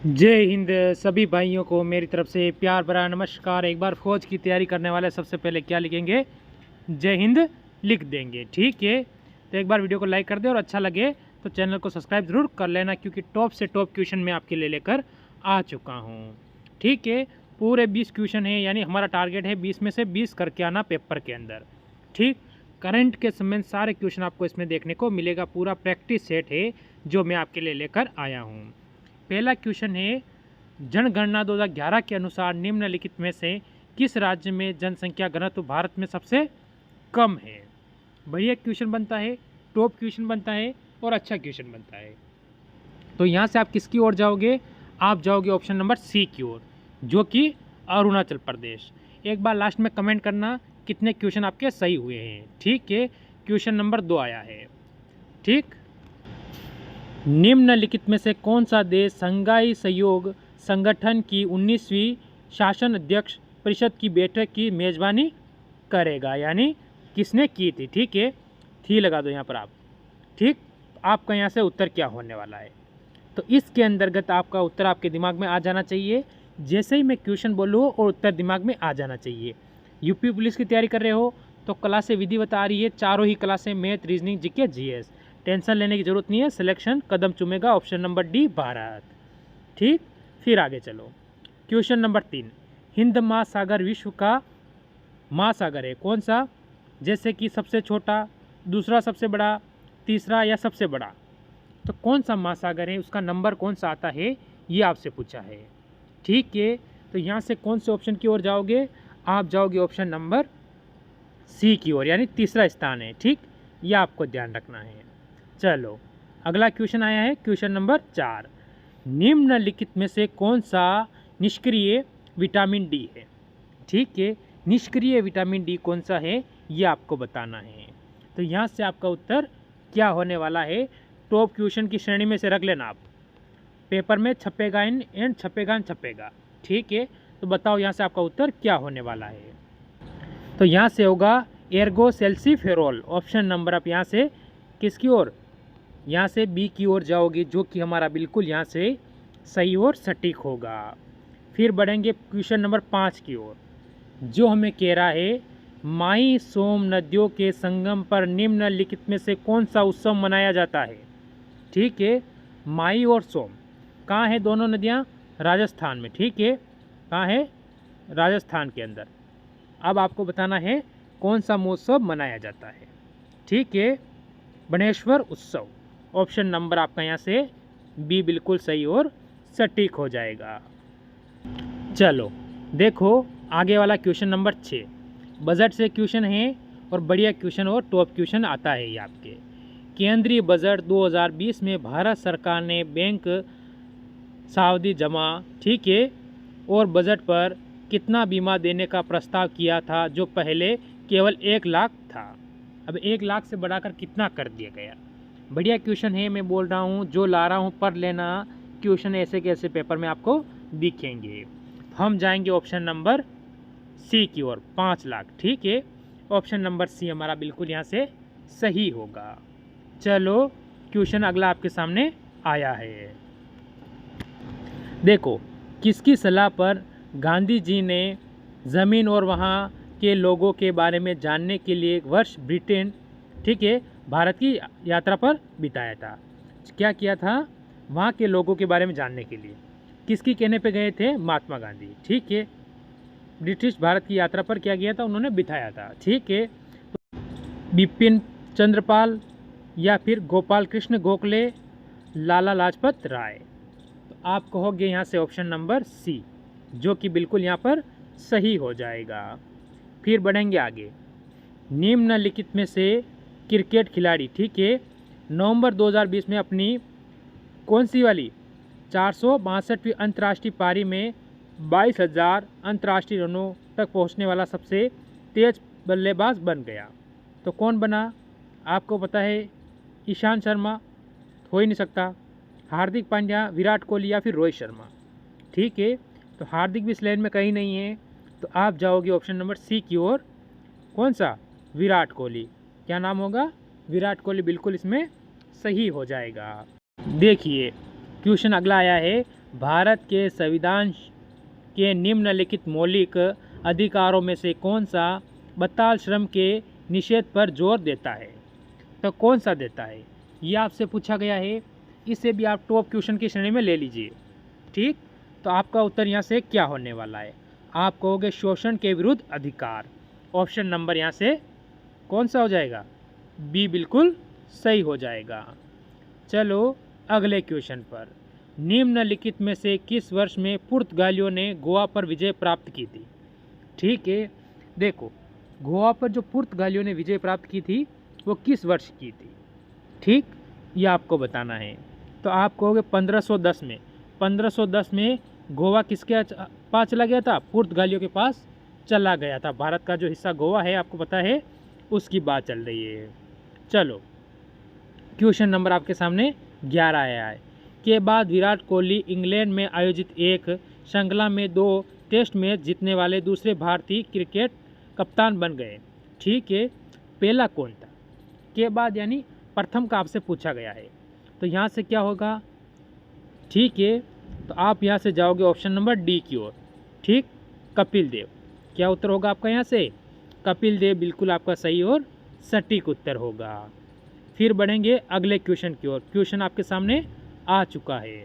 जय हिंद। सभी भाइयों को मेरी तरफ से प्यार भरा नमस्कार। एक बार फौज की तैयारी करने वाले सबसे पहले क्या लिखेंगे? जय हिंद लिख देंगे। ठीक है, तो एक बार वीडियो को लाइक कर दे और अच्छा लगे तो चैनल को सब्सक्राइब ज़रूर कर लेना, क्योंकि टॉप से टॉप क्वेश्चन मैं आपके लिए लेकर आ चुका हूँ। ठीक है, पूरे 20 क्वेश्चन है, यानी हमारा टारगेट है 20 में से 20 करके आना पेपर के अंदर। ठीक, करंट के संबंध सारे क्वेश्चन आपको इसमें देखने को मिलेगा। पूरा प्रैक्टिस सेट है जो मैं आपके लिए लेकर आया हूँ। पहला क्वेश्चन है, जनगणना 2011 के अनुसार निम्नलिखित में से किस राज्य में जनसंख्या घनत्व भारत में सबसे कम है? बढ़िया क्वेश्चन बनता है, टॉप क्वेश्चन बनता है और अच्छा क्वेश्चन बनता है। तो यहाँ से आप किसकी ओर जाओगे? आप जाओगे ऑप्शन नंबर सी की ओर, जो कि अरुणाचल प्रदेश। एक बार लास्ट में कमेंट करना कितने क्वेश्चन आपके सही हुए हैं। ठीक है, क्वेश्चन नंबर 2 आया है। ठीक, निम्नलिखित में से कौन सा देश शंघाई सहयोग संगठन की 19वीं शासन अध्यक्ष परिषद की बैठक की मेज़बानी करेगा? यानी किसने की थी? ठीक है, थी लगा दो यहाँ पर आप। ठीक, आपका यहाँ से उत्तर क्या होने वाला है? तो इसके अंतर्गत आपका उत्तर आपके दिमाग में आ जाना चाहिए। जैसे ही मैं क्वेश्चन बोलूँ और उत्तर दिमाग में आ जाना चाहिए। यूपी पुलिस की तैयारी कर रहे हो तो क्लासें विधिवत आ रही है, चारों ही क्लासें math, reasoning, GK, GS. Tension लेने की जरूरत नहीं है। सिलेक्शन कदम चुमेगा ऑप्शन नंबर डी, भारत। ठीक, फिर आगे चलो। क्वेश्चन नंबर 3, हिंद महासागर विश्व का महासागर है कौन सा? जैसे कि सबसे छोटा, दूसरा सबसे बड़ा, तीसरा या सबसे बड़ा। तो कौन सा महासागर है, उसका नंबर कौन सा आता है, ये आपसे पूछा है। ठीक है, तो यहाँ से कौन से ऑप्शन की ओर जाओगे? आप जाओगे ऑप्शन नंबर सी की ओर, यानी तीसरा स्थान है। ठीक, यह आपको ध्यान रखना है। चलो, अगला क्वेश्चन आया है, क्वेश्चन नंबर 4, निम्नलिखित में से कौन सा निष्क्रिय विटामिन डी है? ठीक है, निष्क्रिय विटामिन डी कौन सा है, ये आपको बताना है। तो यहाँ से आपका उत्तर क्या होने वाला है? टॉप क्वेश्चन की श्रेणी में से रख लेना आप, पेपर में छपेगा एंड छपेगा। ठीक है, तो बताओ यहाँ से आपका उत्तर क्या होने वाला है? तो यहाँ से होगा एर्गोसेल्सिफेरोल। ऑप्शन नंबर आप यहाँ से किसकी ओर? यहाँ से बी की ओर जाओगे, जो कि हमारा बिल्कुल यहाँ से सही और सटीक होगा। फिर बढ़ेंगे क्वेश्चन नंबर 5 की ओर, जो हमें कह रहा है माई सोम नदियों के संगम पर निम्नलिखित में से कौन सा उत्सव मनाया जाता है? ठीक है, माई और सोम कहाँ है दोनों नदियाँ? राजस्थान में। ठीक है, कहाँ है? राजस्थान के अंदर। अब आपको बताना है कौन सा महोत्सव मनाया जाता है। ठीक है, बनेश्वर उत्सव। ऑप्शन नंबर आपका यहाँ से बी बिल्कुल सही और सटीक हो जाएगा। चलो देखो आगे वाला क्वेश्चन नंबर 6, बजट से क्वेश्चन है और बढ़िया क्वेश्चन और टॉप क्वेश्चन आता है ये आपके। केंद्रीय बजट 2020 में भारत सरकार ने बैंक सावधि जमा, ठीक है, और बजट पर कितना बीमा देने का प्रस्ताव किया था, जो पहले केवल 1 लाख था, अब 1 लाख से बढ़ाकर कितना कर दिया गया? बढ़िया क्वेश्चन है, मैं बोल रहा हूँ, जो ला रहा हूँ पढ़ लेना। क्वेश्चन ऐसे कैसे पेपर में आपको दिखेंगे। हम जाएंगे ऑप्शन नंबर सी की ओर, 5 लाख। ठीक है, ऑप्शन नंबर सी हमारा बिल्कुल यहाँ से सही होगा। चलो क्वेश्चन अगला आपके सामने आया है। देखो, किसकी सलाह पर गांधी जी ने ज़मीन और वहाँ के लोगों के बारे में जानने के लिए एक वर्ष ब्रिटेन, ठीक है, भारत की यात्रा पर बिताया था? क्या किया था? वहाँ के लोगों के बारे में जानने के लिए किसकी कहने पे गए थे? महात्मा गांधी। ठीक है, ब्रिटिश भारत की यात्रा पर क्या किया था? उन्होंने बिताया था। ठीक है, तो बिपिन चंद्रपाल या फिर गोपाल कृष्ण गोखले, लाला लाजपत राय। तो आप कहोगे यहाँ से ऑप्शन नंबर सी, जो कि बिल्कुल यहाँ पर सही हो जाएगा। फिर बढ़ेंगे आगे। निम्नलिखित में से क्रिकेट खिलाड़ी, ठीक है, नवंबर 2020 में अपनी कौन सी वाली 462वीं अंतर्राष्ट्रीय पारी में 22,000 अंतर्राष्ट्रीय रनों तक पहुंचने वाला सबसे तेज बल्लेबाज बन गया? तो कौन बना? आपको पता है, ईशांत शर्मा हो ही नहीं सकता, हार्दिक पांड्या, विराट कोहली या फिर रोहित शर्मा। ठीक है, तो हार्दिक भी इस लाइन में कहीं नहीं है, तो आप जाओगे ऑप्शन नंबर सी की ओर। कौन सा? विराट कोहली। क्या नाम होगा? विराट कोहली बिल्कुल इसमें सही हो जाएगा। देखिए क्वेश्चन अगला आया है, भारत के संविधान के निम्नलिखित मौलिक अधिकारों में से कौन सा बत्ताल श्रम के निषेध पर जोर देता है? तो कौन सा देता है, ये आपसे पूछा गया है। इसे भी आप टॉप क्वेश्चन की श्रेणी में ले लीजिए। ठीक, तो आपका उत्तर यहाँ से क्या होने वाला है? आप कहोगे शोषण के विरुद्ध अधिकार। ऑप्शन नंबर यहाँ से कौन सा हो जाएगा? बी बिल्कुल सही हो जाएगा। चलो अगले क्वेश्चन पर। निम्नलिखित में से किस वर्ष में पुर्तगालियों ने गोवा पर विजय प्राप्त की थी? ठीक है, देखो गोवा पर जो पुर्तगालियों ने विजय प्राप्त की थी वो किस वर्ष की थी? ठीक, ये आपको बताना है। तो आप कहोगे 1510 में। 1510 में गोवा किसके पास चला गया था? पुर्तगालियों के पास चला गया था। भारत का जो हिस्सा गोवा है आपको पता है, उसकी बात चल रही है। चलो क्वेश्चन नंबर आपके सामने 11 आया है। के बाद विराट कोहली इंग्लैंड में आयोजित एक श्रृंखला में 2 टेस्ट मैच जीतने वाले दूसरे भारतीय क्रिकेट कप्तान बन गए। ठीक है, पहला कौन था? के बाद यानी प्रथम का आपसे पूछा गया है। तो यहाँ से क्या होगा? ठीक है, तो आप यहाँ से जाओगे ऑप्शन नंबर डी की ओर। ठीक, कपिल देव। क्या उत्तर होगा आपका यहाँ से? कपिल देव बिल्कुल आपका सही और सटीक उत्तर होगा। फिर बढ़ेंगे अगले क्वेश्चन की ओर। क्वेश्चन आपके सामने आ चुका है।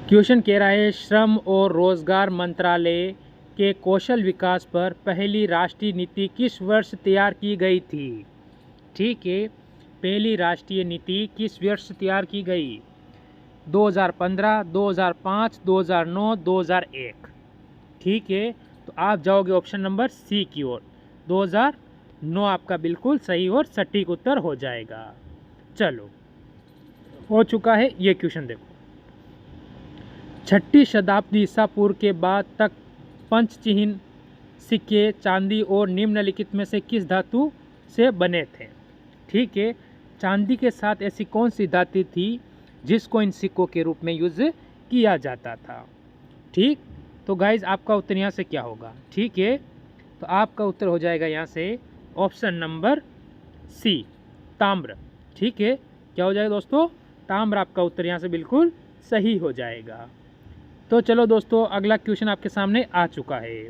क्वेश्चन कह रहा है श्रम और रोजगार मंत्रालय के कौशल विकास पर पहली राष्ट्रीय नीति किस वर्ष तैयार की गई थी? ठीक है, पहली राष्ट्रीय नीति किस वर्ष तैयार की गई? 2015, 2005, 2009, 2001। ठीक है, तो आप जाओगे ऑप्शन नंबर सी की ओर। 2009 आपका बिल्कुल सही और सटीक उत्तर हो जाएगा। चलो हो चुका है ये क्वेश्चन। देखो 6ठी शताब्दी ईसा पूर्व के बाद तक पंचचिह्न सिक्के चांदी और निम्नलिखित में से किस धातु से बने थे? ठीक है, चांदी के साथ ऐसी कौन सी धातु थी जिसको इन सिक्कों के रूप में यूज़ किया जाता था? ठीक, तो गाइज आपका उत्तर यहाँ से क्या होगा? ठीक है, तो आपका उत्तर हो जाएगा यहाँ से ऑप्शन नंबर सी, ताम्र। ठीक है, क्या हो जाएगा दोस्तों? ताम्र आपका उत्तर यहाँ से बिल्कुल सही हो जाएगा। तो चलो दोस्तों अगला क्वेश्चन आपके सामने आ चुका है।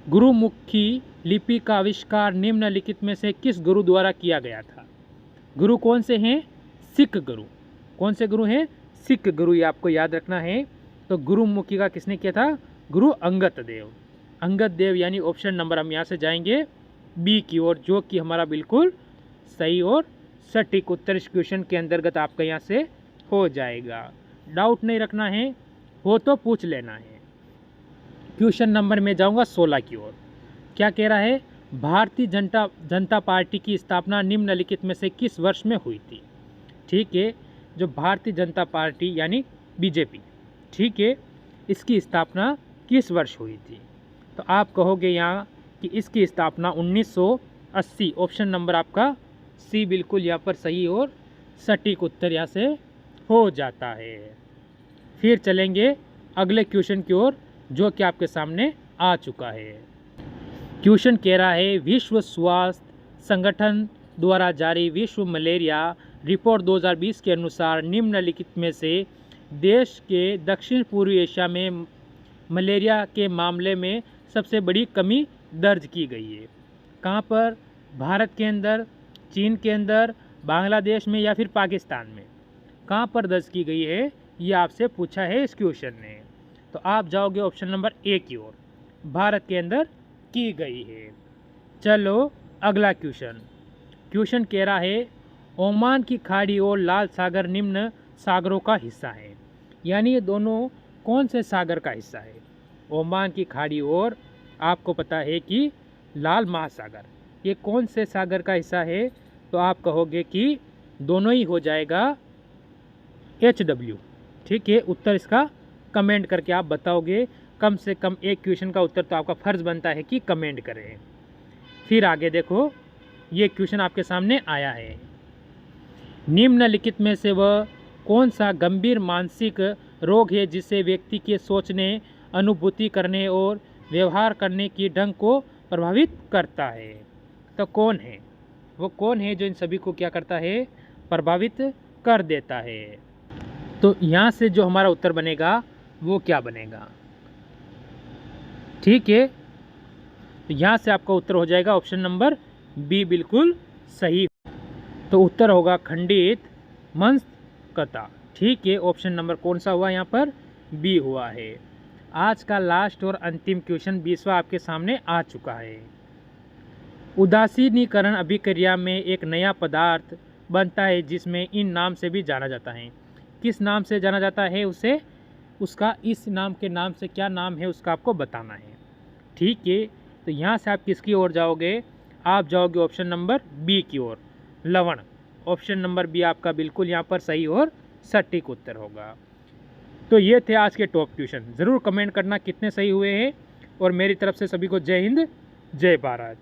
गुरुमुखी लिपि का आविष्कार निम्नलिखित में से किस गुरु द्वारा किया गया था? गुरु कौन से हैं? सिख गुरु। कौन से गुरु हैं? सिख गुरु, ये आपको याद रखना है। तो गुरुमुखी का किसने किया था? गुरु अंगद देव। अंगद देव यानी ऑप्शन नंबर हम यहाँ से जाएंगे बी की ओर, जो कि हमारा बिल्कुल सही और सटीक उत्तर इस क्वेश्चन के अंतर्गत आपका यहाँ से हो जाएगा। डाउट नहीं रखना है, हो तो पूछ लेना है। क्वेश्चन नंबर में जाऊँगा 16 की ओर। क्या कह रहा है? भारतीय जनता पार्टी की स्थापना निम्नलिखित में से किस वर्ष में हुई थी? ठीक है, जो भारतीय जनता पार्टी यानी बीजेपी, ठीक है, इसकी स्थापना किस वर्ष हुई थी? तो आप कहोगे यहाँ कि इसकी स्थापना 1980। ऑप्शन नंबर आपका सी बिल्कुल यहाँ पर सही और सटीक उत्तर यहाँ से हो जाता है। फिर चलेंगे अगले क्वेश्चन की ओर, जो कि आपके सामने आ चुका है। क्वेश्चन कह रहा है विश्व स्वास्थ्य संगठन द्वारा जारी विश्व मलेरिया रिपोर्ट 2020 के अनुसार निम्नलिखित में से देश के दक्षिण पूर्वी एशिया में मलेरिया के मामले में सबसे बड़ी कमी दर्ज की गई है। कहाँ पर? भारत के अंदर, चीन के अंदर, बांग्लादेश में या फिर पाकिस्तान में? कहाँ पर दर्ज की गई है, ये आपसे पूछा है इस क्वेश्चन ने। तो आप जाओगे ऑप्शन नंबर ए की ओर, भारत के अंदर की गई है। चलो अगला क्वेश्चन। क्वेश्चन कह रहा है ओमान की खाड़ी और लाल सागर निम्न सागरों का हिस्सा है। यानी ये दोनों कौन से सागर का हिस्सा है? ओमान की खाड़ी और आपको पता है कि लाल महासागर, ये कौन से सागर का हिस्सा है? तो आप कहोगे कि दोनों ही हो जाएगा HW। ठीक है, उत्तर इसका कमेंट करके आप बताओगे। कम से कम एक क्वेश्चन का उत्तर तो आपका फ़र्ज़ बनता है कि कमेंट करें। फिर आगे देखो, ये क्वेश्चन आपके सामने आया है। निम्नलिखित में से वह कौन सा गंभीर मानसिक रोग है जिससे व्यक्ति के सोचने, अनुभूति करने और व्यवहार करने की ढंग को प्रभावित करता है? तो कौन है वो? कौन है जो इन सभी को क्या करता है? प्रभावित कर देता है। तो यहाँ से जो हमारा उत्तर बनेगा वो क्या बनेगा, ठीक है। तो यहाँ से आपका उत्तर हो जाएगा ऑप्शन नंबर बी बिल्कुल सही। तो उत्तर होगा खंडित मस्तकता, ठीक है। ऑप्शन नंबर कौन सा हुआ यहाँ पर, बी हुआ है। आज का लास्ट और अंतिम क्वेश्चन 20वां आपके सामने आ चुका है। उदासीनीकरण अभिक्रिया में एक नया पदार्थ बनता है जिसमें इन नाम से भी जाना जाता है। किस नाम से जाना जाता है उसे, उसका इस नाम के नाम से क्या नाम है उसका आपको बताना है, ठीक है। तो यहाँ से आप किसकी ओर जाओगे, आप जाओगे ऑप्शन नंबर बी की ओर, लवण। ऑप्शन नंबर बी आपका बिल्कुल यहाँ पर सही और सटीक उत्तर होगा। तो ये थे आज के टॉप क्वेश्चन। ज़रूर कमेंट करना कितने सही हुए हैं, और मेरी तरफ से सभी को जय हिंद जय भारत।